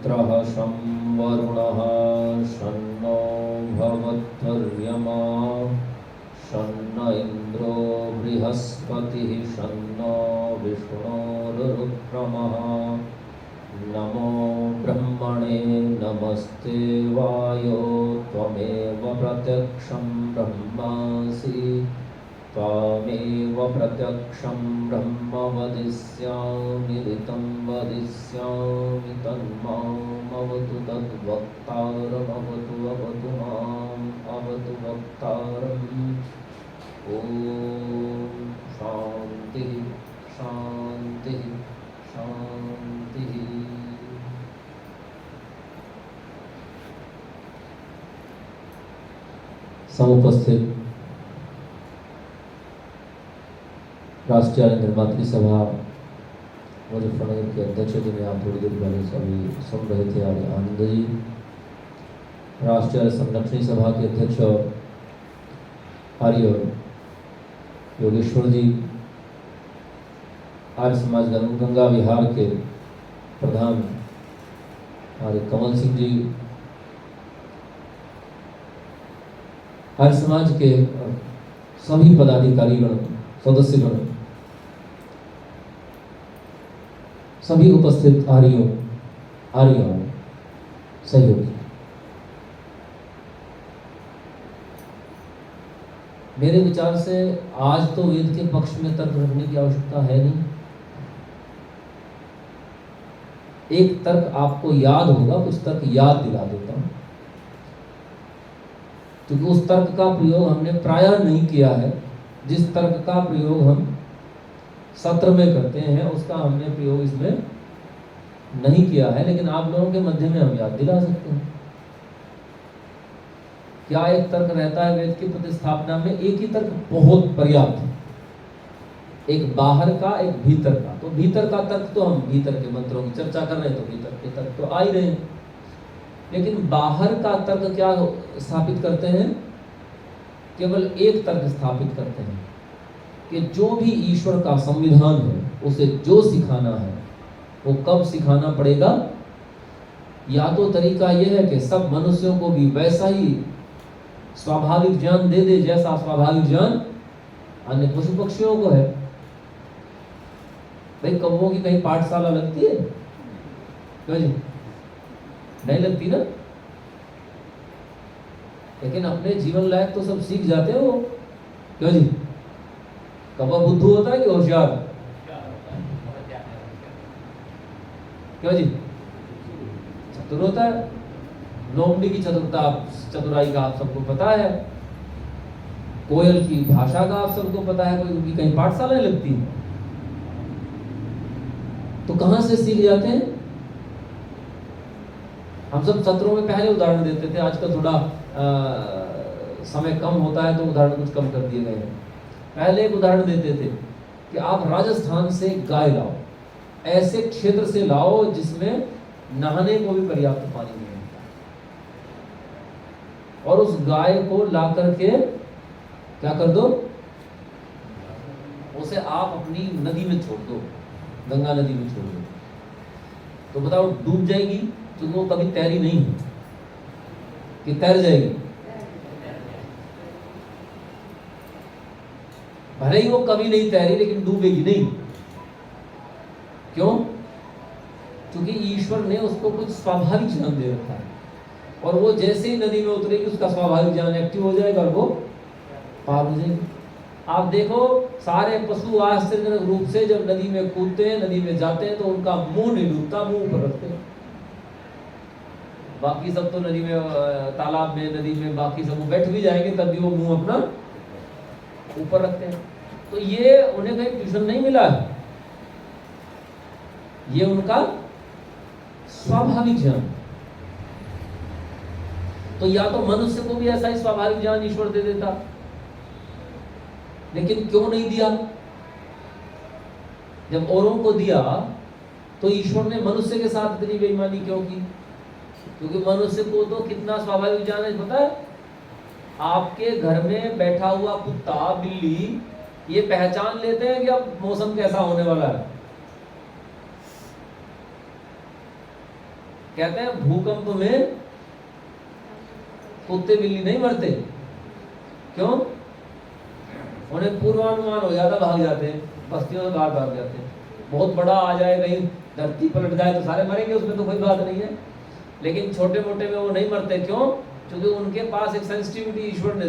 मित्रः शं वरुणः शन्नो भवत्वर्यमा शन्न इन्द्रो बृहस्पतिः शन्नो विष्णुरुक्रमः नमो ब्रह्मणे नमस्ते वायो त्वमेव प्रत्यक्षं ब्रह्मासि त्वामेव प्रत्यक्षं ब्रह्म वदिष्यामि ऋतं वदिष्यामि तन्मामवतु तद्वक्तारमवतु अवतु माम् अवतु वक्तारम् ॐ शान्तिः शान्तिः शान्तिः। समुपस्थित राष्ट्रीय निर्मात्री सभा मुजफ्फरनगर के अध्यक्ष जिन्हें आप थोड़ी देर पहले सभी सुन रहे थे आनंद जी, राष्ट्रीय संरक्षणी सभा के अध्यक्ष आर्य योगेश्वर जी, आर्य समाज गंगा विहार के प्रधान आर्य कमल सिंह जी, आर्य समाज के सभी पदाधिकारीगण सदस्यगण, सभी उपस्थित आर्यों सहयोगी, मेरे विचार से आज तो वेद के पक्ष में तर्क रखने की आवश्यकता है नहीं। एक तर्क आपको याद होगा, कुछ तर्क याद दिला देता हूं, क्योंकि उस तर्क का प्रयोग हमने प्रायः नहीं किया है। जिस तर्क का प्रयोग हम सत्र में करते हैं उसका हमने प्रयोग इसमें नहीं किया है, लेकिन आप लोगों के मध्य में हम याद दिला सकते हैं। क्या एक तर्क रहता है वेद की प्रतिस्थापना में? एक ही तर्क बहुत पर्याप्त है, एक बाहर का एक भीतर का। तो भीतर का तर्क तो हम भीतर के मंत्रों की चर्चा कर रहे हैं, तो भीतर के तर्क तो आ ही रहे हैं, लेकिन बाहर का तर्क क्या स्थापित करते हैं? केवल एक तर्क स्थापित करते हैं कि जो भी ईश्वर का संविधान है उसे जो सिखाना है वो कब सिखाना पड़ेगा। या तो तरीका यह है कि सब मनुष्यों को भी वैसा ही स्वाभाविक ज्ञान दे दे जैसा स्वाभाविक ज्ञान अन्य पशु पक्षियों को है। भाई कौवों की कहीं पाठशाला लगती है? क्यों जी? नहीं लगती ना, लेकिन अपने जीवन लायक तो सब सीख जाते हैं वो। क्यों जी? कौवा बुद्धू होता है कि होशियार? क्यों जी? चतुर होता है। लोमड़ी की चतुराई का आप सबको पता है, कोयल की भाषा का आप सबको पता है, कोई उनकी कहीं पाठशालाएं लगती हैं। तो कहां से सीख जाते हैं? हम सब सत्रों में पहले उदाहरण देते थे, आजकल थोड़ा समय कम होता है तो उदाहरण कुछ कम कर दिए गए हैं। पहले एक उदाहरण देते थे कि आप राजस्थान से गाय लाओ, ऐसे क्षेत्र से लाओ जिसमें नहाने को भी पर्याप्त पानी नहीं मिलता, और उस गाय को ला करके क्या कर दो? उसे आप अपनी नदी में छोड़ दो, गंगा नदी में छोड़ दो, तो बताओ डूब जाएगी? तो वो कभी तैरी नहीं है कि तैर जाएगी? भले ही वो कभी नहीं तैरी, लेकिन डूबेगी नहीं। क्यों? क्योंकि ईश्वर ने उसको कुछ स्वाभाविक ज्ञान दे रखा है, और वो जैसे ही नदी में उतरेगी उसका स्वाभाविक ज्ञान एक्टिव हो जाएगा और वो पार हो जाएगी। आप देखो सारे पशु आश्चर्यजनक रूप से जब नदी में कूदते हैं, नदी में जाते हैं, तो उनका मुंह नहीं डूबता, मुंह ऊपर रखते हैं। बाकी सब तो नदी में, तालाब में, नदी में बाकी सब बैठ भी जाएंगे तब भी वो मुंह अपना ऊपर रखते हैं। तो ये उन्हें कहीं ट्यूशन नहीं मिला है, ये उनका स्वाभाविक ज्ञान। तो या तो मनुष्य को भी ऐसा ही स्वाभाविक ज्ञान ईश्वर दे देता, लेकिन क्यों नहीं दिया? जब औरों को दिया तो ईश्वर ने मनुष्य के साथ इतनी बेईमानी क्यों की? क्योंकि मनुष्य को तो कितना स्वाभाविक ज्ञान है पता है? आपके घर में बैठा हुआ कुत्ता, बिल्ली, ये पहचान लेते हैं कि अब मौसम कैसा होने वाला है। कहते हैं भूकंप में कुत्ते बिल्ली नहीं मरते, क्यों? उन्हें पूर्वानुमान हो जाता, भाग जाते हैं, बस्तियों से बाहर भाग जाते हैं। बहुत बड़ा आ जाए, कहीं धरती पलट जाए तो सारे मरेंगे, उसमें तो कोई बात नहीं है। लेकिन छोटे मोटे में वो नहीं मरते, क्यों? क्योंकि उनके पास एक सेंसिटिविटी ईश्वर ने